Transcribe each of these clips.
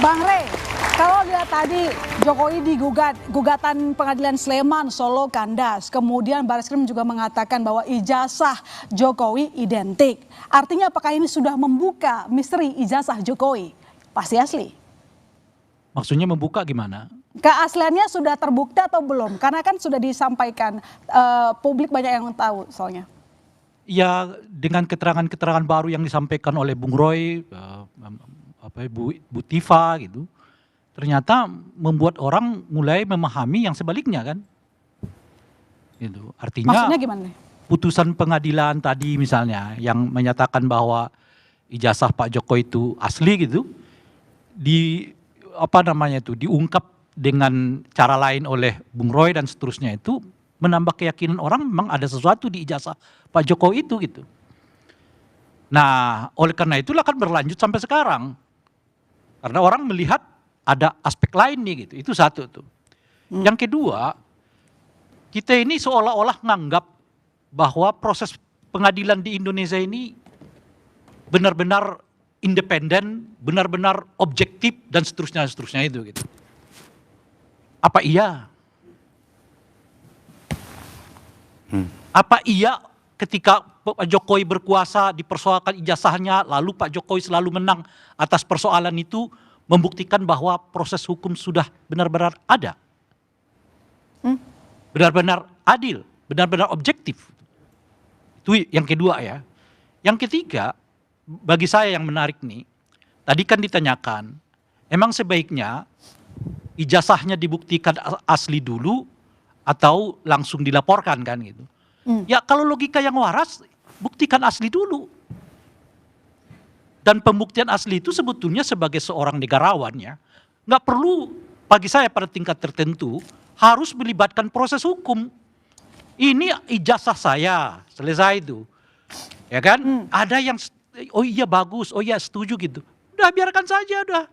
Bang Rey, kalau lihat tadi Jokowi digugat, gugatan pengadilan Sleman, Solo, Kandas. Kemudian Barreskrim juga mengatakan bahwa ijazah Jokowi identik. Artinya apakah ini sudah membuka misteri ijazah Jokowi? Pasti asli. Maksudnya membuka gimana? Keasliannya sudah terbukti atau belum? Karena kan sudah disampaikan, publik banyak yang tahu soalnya. Ya dengan keterangan-keterangan baru yang disampaikan oleh Bung Roy, Bu Tifa gitu, ternyata membuat orang mulai memahami yang sebaliknya kan. Gitu. Artinya Maksudnya gimana? putusan pengadilan tadi misalnya yang menyatakan bahwa ijazah Pak Jokowi itu asli gitu, diungkap dengan cara lain oleh Bung Roy dan seterusnya, itu menambah keyakinan orang memang ada sesuatu di ijazah Pak Jokowi itu gitu. Nah, oleh karena itulah kan berlanjut sampai sekarang. Karena orang melihat ada aspek lain nih gitu. Itu satu tuh. Yang kedua, kita ini seolah-olah nganggap bahwa proses pengadilan di Indonesia ini benar-benar independen, benar-benar objektif dan seterusnya itu gitu. Apa iya? Apa iya ketika Pak Jokowi berkuasa dipersoalkan ijazahnya, lalu Pak Jokowi selalu menang atas persoalan itu, membuktikan bahwa proses hukum sudah benar-benar ada? Benar-benar adil, benar-benar objektif. Itu yang kedua ya. Yang ketiga, bagi saya yang menarik nih, tadi kan ditanyakan, emang sebaiknya ijazahnya dibuktikan asli dulu atau langsung dilaporkan kan gitu. Ya kalau logika yang waras, buktikan asli dulu. Dan pembuktian asli itu sebetulnya sebagai seorang negarawan ya, nggak perlu bagi saya pada tingkat tertentu harus melibatkan proses hukum. Ini ijazah saya, selesai itu. Ya kan? Ada yang, oh iya bagus, oh iya setuju gitu. Udah biarkan saja udah.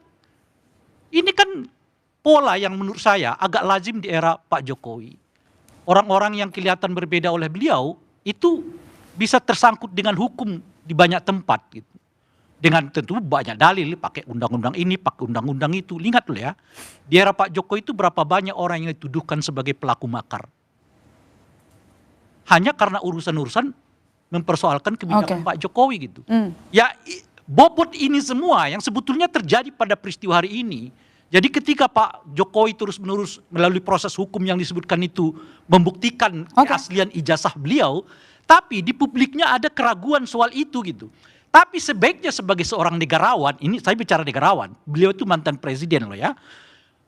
Ini kan pola yang menurut saya agak lazim di era Pak Jokowi. Orang-orang yang kelihatan berbeda oleh beliau itu bisa tersangkut dengan hukum di banyak tempat gitu. Dengan tentu banyak dalil, pakai undang-undang ini, pakai undang-undang itu. Ingat loh ya, di era Pak Jokowi itu berapa banyak orang yang dituduhkan sebagai pelaku makar. Hanya karena urusan-urusan mempersoalkan kebijakan Pak Jokowi gitu. Ya bobot ini semua yang sebetulnya terjadi pada peristiwa hari ini. Jadi ketika Pak Jokowi terus-menerus melalui proses hukum yang disebutkan itu membuktikan keaslian ijazah beliau, tapi di publiknya ada keraguan soal itu gitu. Tapi sebaiknya sebagai seorang negarawan, ini saya bicara negarawan, beliau itu mantan presiden loh ya,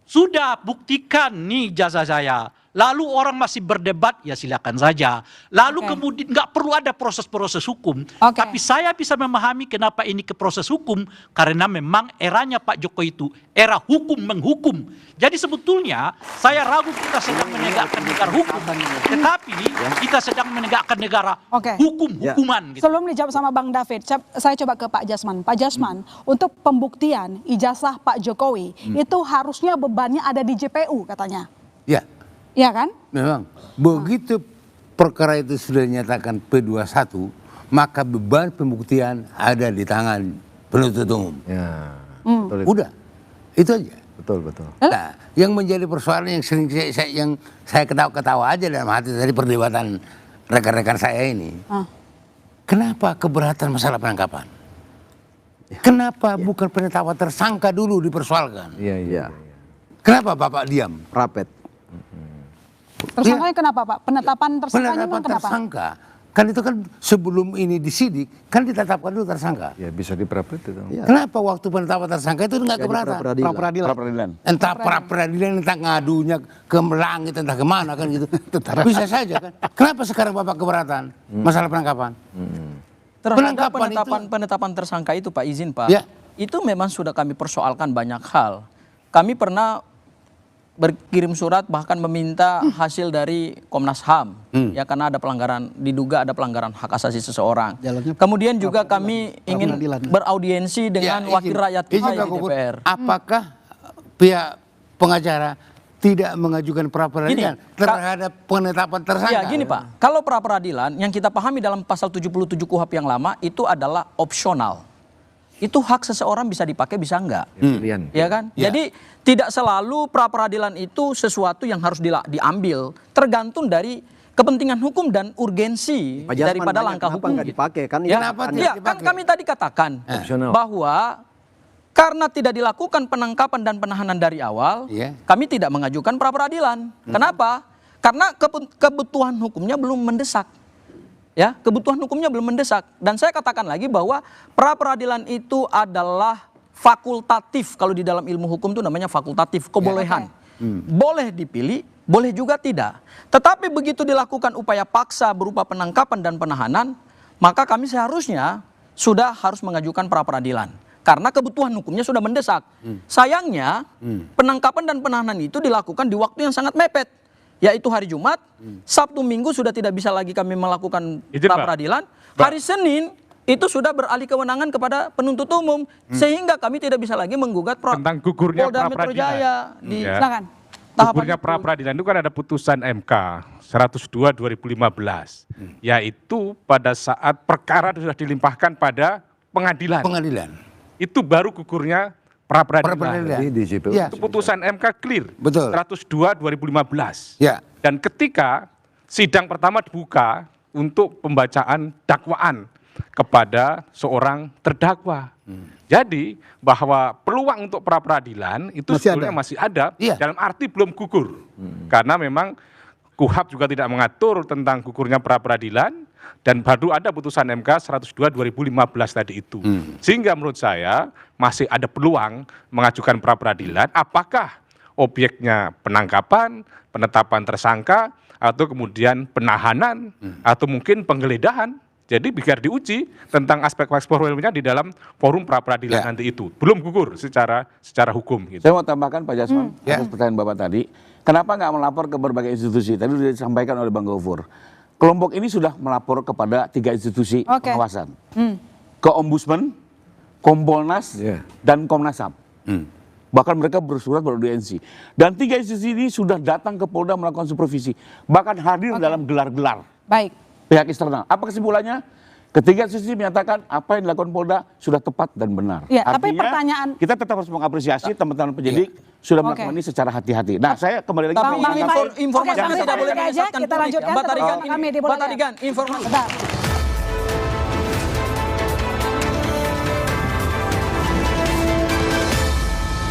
sudah buktikan nih ijazah saya. Lalu orang masih berdebat, ya silakan saja. Lalu kemudian nggak perlu ada proses-proses hukum. Tapi saya bisa memahami kenapa ini ke proses hukum, karena memang eranya Pak Jokowi itu era hukum menghukum. Jadi sebetulnya saya ragu kita sedang menegakkan negara hukum, tetapi kita sedang menegakkan negara hukum-hukuman. Gitu. Sebelum dijawab sama Bang David, saya coba ke Pak Jasman. Pak Jasman, untuk pembuktian ijazah Pak Jokowi itu harusnya bebannya ada di JPU katanya. Ya. Iya kan? Memang. Begitu perkara itu sudah dinyatakan P21, maka beban pembuktian ada di tangan penuntut umum. Ya. Udah. Itu aja. Betul. Nah, yang menjadi persoalan yang sering saya ketawa-ketawa aja dalam hati dari perdebatan rekan-rekan saya ini. Kenapa keberatan masalah penangkapan? Kenapa bukan penetapan tersangka dulu dipersoalkan? Iya. Kenapa Bapak diam? Rapet. Tersangkanya kenapa Pak? Penetapan tersangkanya kenapa? Tersangka. Kan itu kan sebelum ini disidik, kan ditetapkan dulu tersangka. Ya bisa diperapet itu. Ya. Kenapa waktu penetapan tersangka itu enggak keberatan? Pra-peradilan. Entah pra-peradilan, entah ngadunya ke langit, entah kemana kan gitu. Bisa saja kan. Kenapa sekarang Bapak keberatan masalah penangkapan? Terhadap penetapan tersangka itu Pak, izin Pak, itu memang sudah kami persoalkan banyak hal. Kami pernah berkirim surat bahkan meminta hasil dari Komnas HAM ya, karena ada pelanggaran, diduga ada pelanggaran hak asasi seseorang. Kemudian juga kami ingin beraudiensi dengan wakil rakyat kita di DPR. Apakah pihak pengacara tidak mengajukan pra-peradilan terhadap penetapan tersangka? Ya gini Pak, kalau pra-peradilan yang kita pahami dalam pasal 77 KUHP yang lama itu adalah opsional. itu hak seseorang bisa dipakai bisa enggak. Pilihan. Ya kan? Ya. Jadi tidak selalu pra peradilan itu sesuatu yang harus diambil, tergantung dari kepentingan hukum dan urgensi Pak Jasman daripada nanya, langkah kenapa hukum. nggak dipakai? Kan Ya, kenapa kan, tidak ya, kan dipakai? kami tadi katakan Opsional. bahwa karena tidak dilakukan penangkapan dan penahanan dari awal, Iya. kami tidak mengajukan pra peradilan. Kenapa? Karena kebutuhan hukumnya belum mendesak. Ya, kebutuhan hukumnya belum mendesak. Dan saya katakan lagi bahwa pra peradilan itu adalah fakultatif. Kalau di dalam ilmu hukum itu namanya fakultatif, kebolehan. Boleh dipilih, boleh juga tidak. Tetapi begitu dilakukan upaya paksa berupa penangkapan dan penahanan, maka kami seharusnya sudah harus mengajukan pra peradilan. Karena kebutuhan hukumnya sudah mendesak. Sayangnya, penangkapan dan penahanan itu dilakukan di waktu yang sangat mepet. Yaitu hari Jumat, Sabtu Minggu sudah tidak bisa lagi kami melakukan Izin, pra Pak. peradilan. Hari Senin itu sudah beralih kewenangan kepada penuntut umum, sehingga kami tidak bisa lagi menggugat Tentang gugurnya Polda Metro pra-peradilan. Jaya di Ya. Silakan. tahapan Gugurnya itu. pra peradilan itu kan ada putusan MK 102 2015, yaitu pada saat perkara sudah dilimpahkan pada pengadilan. Pengadilan. Itu baru gugurnya pra peradilan. Pra-peradilan. Jadi di JPU. Ya. Itu putusan MK clear. Betul. 102 2015. Ya. Dan ketika sidang pertama dibuka untuk pembacaan dakwaan kepada seorang terdakwa. Jadi bahwa peluang untuk pra peradilan itu Masih sebetulnya ada. masih ada, Iya. dalam arti belum gugur. Karena memang KUHP juga tidak mengatur tentang gugurnya pra peradilan, dan baru ada putusan MK 102 2015 tadi itu. Sehingga menurut saya masih ada peluang mengajukan pra peradilan, apakah objeknya penangkapan, penetapan tersangka, atau kemudian penahanan, atau mungkin penggeledahan. Jadi biar diuji tentang aspek-aspek formilnya di dalam forum pra peradilan Ya. nanti itu. Belum gugur secara hukum gitu. Saya mau tambahkan Pak Jasman, Ya. atas pertanyaan Bapak tadi, kenapa nggak melapor ke berbagai institusi? Tadi sudah disampaikan oleh Bang Gofur. Kelompok ini sudah melapor kepada 3 institusi Oke. pengawasan. Ke Ombudsman, Kompolnas, Ya. dan Komnas HAM. Bahkan mereka bersurat beraudiensi. Dan 3 institusi ini sudah datang ke Polda melakukan supervisi. Bahkan hadir dalam gelar-gelar Baik. pihak eksternal. Apa kesimpulannya? Ketiga institusi menyatakan apa yang dilakukan Polda sudah tepat dan benar. Ya, tapi Artinya, pertanyaan- kita tetap harus mengapresiasi teman-teman penyidik sudah melakukan Oke. ini secara hati-hati. Nah, saya kembali lagi Bang ke Rifai, informasi oke, Informasi Bang tidak Rifai, boleh aja, menyesatkan kita publik. lanjutkan, Mbak tapi Tarigan, kami dimulai Mbak Tarigan, informasi. Sebentar.